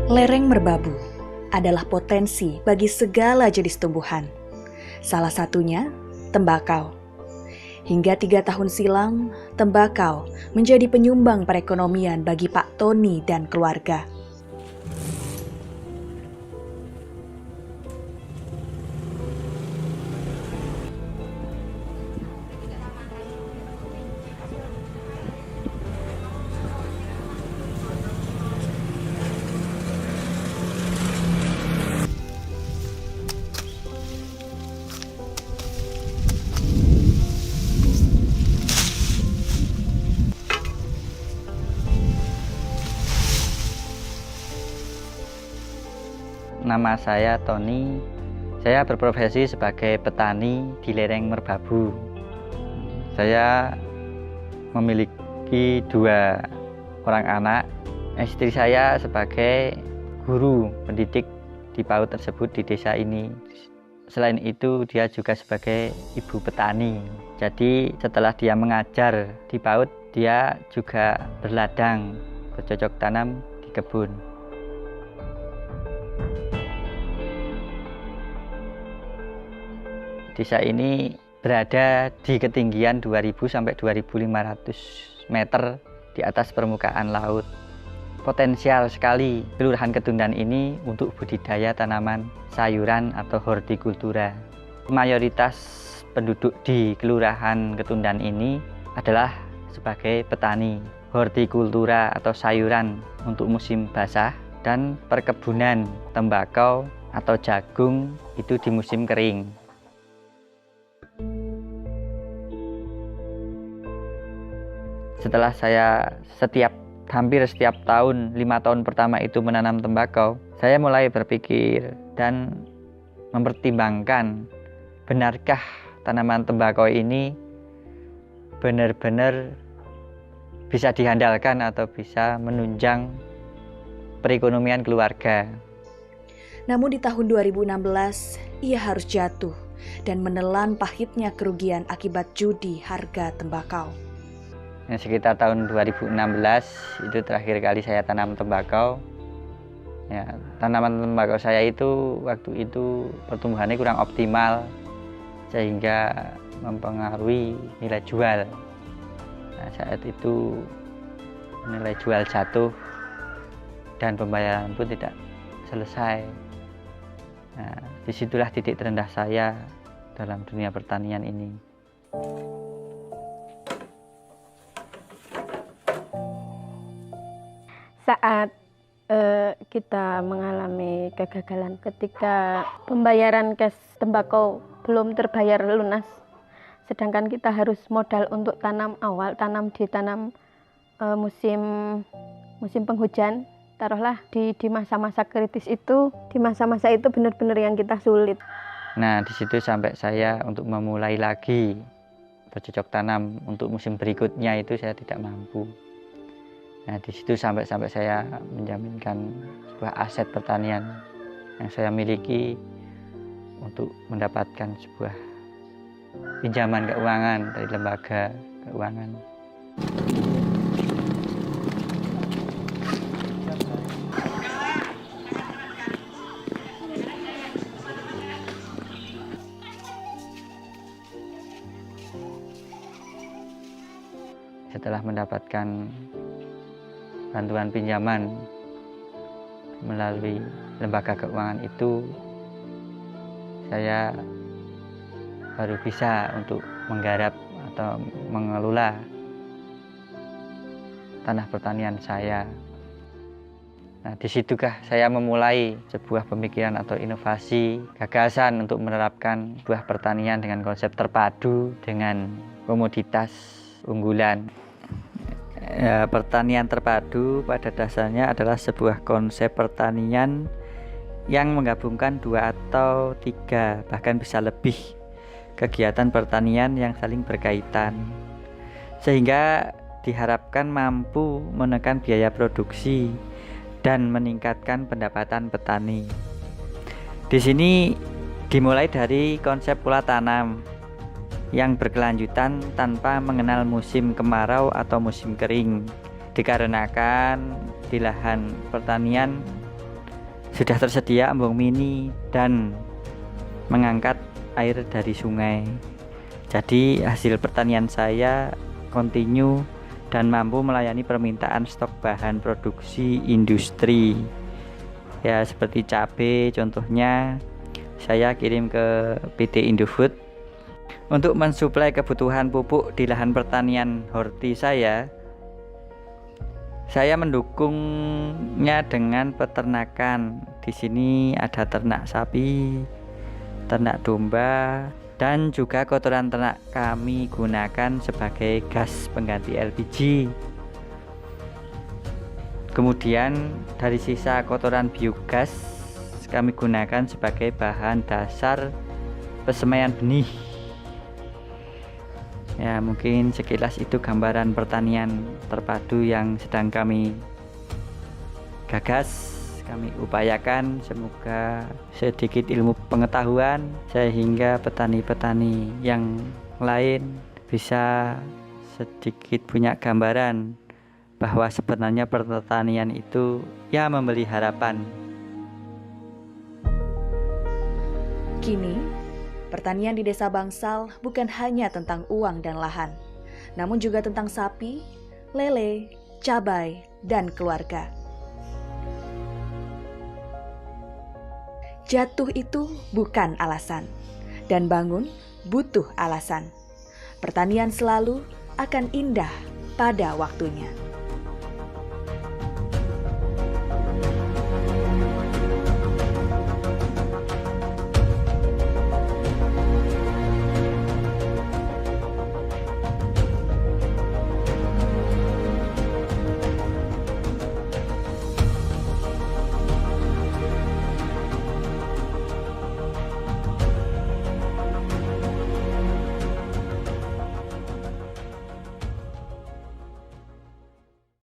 Lereng merbabu adalah potensi bagi segala jenis tumbuhan. Salah satunya tembakau. Hingga 3 tahun silam, tembakau menjadi penyumbang perekonomian bagi Pak Tony dan keluarga. Nama saya Tony, saya berprofesi sebagai petani di lereng Merbabu. Saya memiliki 2 orang anak. Istri saya sebagai guru pendidik di PAUD tersebut di desa ini. Selain itu dia juga sebagai ibu petani. Jadi setelah dia mengajar di PAUD, dia juga berladang, bercocok tanam di kebun. Desa ini berada di ketinggian 2000 sampai 2500 meter di atas permukaan laut. Potensial sekali Kelurahan Ketundan ini untuk budidaya tanaman sayuran atau hortikultura. Mayoritas penduduk di Kelurahan Ketundan ini adalah sebagai petani hortikultura atau sayuran untuk musim basah dan perkebunan tembakau atau jagung itu di musim kering. Setelah saya hampir setiap tahun, 5 tahun pertama itu menanam tembakau, saya mulai berpikir dan mempertimbangkan, benarkah tanaman tembakau ini benar-benar bisa diandalkan atau bisa menunjang perekonomian keluarga. Namun di tahun 2016, ia harus jatuh dan menelan pahitnya kerugian akibat judi harga tembakau. Sekitar tahun 2016 itu terakhir kali saya tanam tembakau. Tanaman tembakau saya itu waktu itu pertumbuhannya kurang optimal sehingga mempengaruhi nilai jual. Saat itu nilai jual jatuh dan pembayaran pun tidak selesai. Disitulah titik terendah saya dalam dunia pertanian ini. Saat kita mengalami kegagalan ketika pembayaran cash tembakau belum terbayar lunas, sedangkan kita harus modal untuk tanam musim penghujan, taruhlah di masa-masa kritis itu, di masa-masa itu benar-benar yang kita sulit. Nah, di situ sampai saya untuk memulai lagi bercocok tanam untuk musim berikutnya itu saya tidak mampu. Nah, di situ sampai saya menjaminkan sebuah aset pertanian yang saya miliki untuk mendapatkan sebuah pinjaman keuangan dari lembaga keuangan. Setelah mendapatkan bantuan pinjaman melalui lembaga keuangan itu, saya baru bisa untuk menggarap atau mengelola tanah pertanian saya. Nah, disitukah saya memulai sebuah pemikiran atau inovasi, gagasan untuk menerapkan sebuah pertanian dengan konsep terpadu dengan komoditas unggulan. Pertanian terpadu pada dasarnya adalah sebuah konsep pertanian yang menggabungkan 2 atau 3 bahkan bisa lebih kegiatan pertanian yang saling berkaitan, sehingga diharapkan mampu menekan biaya produksi dan meningkatkan pendapatan petani. Di sini dimulai dari konsep pola tanam yang berkelanjutan tanpa mengenal musim kemarau atau musim kering, dikarenakan di lahan pertanian sudah tersedia embung mini dan mengangkat air dari sungai. Jadi hasil pertanian saya kontinu dan mampu melayani permintaan stok bahan produksi industri. Ya seperti cabai contohnya, saya kirim ke PT Indofood. Untuk mensuplai kebutuhan pupuk di lahan pertanian horti saya mendukungnya dengan peternakan. Di sini ada ternak sapi, ternak domba, dan juga kotoran ternak kami gunakan sebagai gas pengganti LPG. Kemudian dari sisa kotoran biogas kami gunakan sebagai bahan dasar persemaian benih. Ya, mungkin sekilas itu gambaran pertanian terpadu yang sedang kami gagas, kami upayakan. Semoga sedikit ilmu pengetahuan sehingga petani-petani yang lain bisa sedikit punya gambaran bahwa sebenarnya pertanian itu ya memberi harapan. Kini, pertanian di Desa Bangsal bukan hanya tentang uang dan lahan, namun juga tentang sapi, lele, cabai, dan keluarga. Jatuh itu bukan alasan, dan bangun butuh alasan. Pertanian selalu akan indah pada waktunya.